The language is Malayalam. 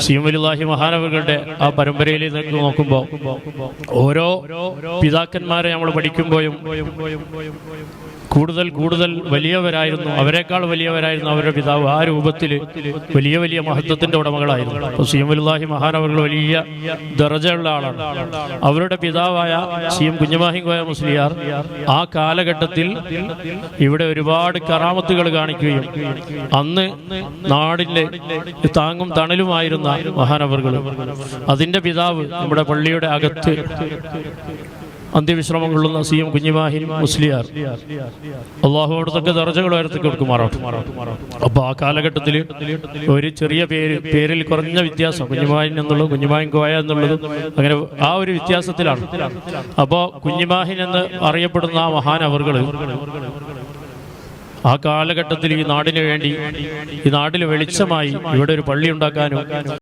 സീമലുല്ലാഹി മഹാനവറുകളുടെ ആ പരമ്പരയിലേക്ക് നോക്കുമ്പോൾ ഓരോ പിതാക്കന്മാരെ നമ്മൾ പഠിക്കുമ്പോഴും കൂടുതൽ കൂടുതൽ വലിയവരായിരുന്നു, അവരെക്കാൾ വലിയവരായിരുന്നു അവരുടെ പിതാവ്. ആ രൂപത്തിൽ വലിയ വലിയ മഹത്വത്തിന്റെ ഉടമകളായിരുന്നു. അപ്പോൾ സീമലുല്ലാഹി മഹാനവറുകൾ വലിയ ദറജയുള്ള ആളാണ്. അവരുടെ പിതാവായ സീം കുഞ്ഞമാഹിക്കോയ മുസ്ലിയാർ ആ കാലഘട്ടത്തിൽ ഇവിടെ ഒരുപാട് കറാമത്തുകൾ കാണിക്കുകയും അന്ന് നാടിന്റെ താങ്ങും തണലുമായിരുന്ന മഹാനവറുകൾ, അതിന്റെ പിതാവ് നമ്മുടെ പള്ളിയുടെ അകത്ത് അന്ത്യവിശ്രമം കൊള്ളുന്ന സീം കുഞ്ഞിമാഹിൻ മുസ്ലിയാർ, അള്ളാഹു അവിടുത്തെ ദർജകൾ ഉയർത്തി കൊടുക്കുമാറാണ്. അപ്പൊ ആ കാലഘട്ടത്തിൽ ഒരു ചെറിയ പേരിൽ കുറഞ്ഞ വ്യത്യാസം, കുഞ്ഞിമാഹിൻ എന്നുള്ളത് കുഞ്ഞിമാഹിൻ കോയ എന്നുള്ളത്, അങ്ങനെ ആ ഒരു വ്യത്യാസത്തിലാണ്. അപ്പോ കുഞ്ഞിമാഹിൻ എന്ന് അറിയപ്പെടുന്ന ആ മഹാനവറുകൾ ആ കാലഘട്ടത്തിൽ ഈ നാടിന് വേണ്ടി, ഈ നാട്ടിൽ വെളിച്ചമായി ഇവിടെ ഒരു പള്ളി ഉണ്ടാക്കാനും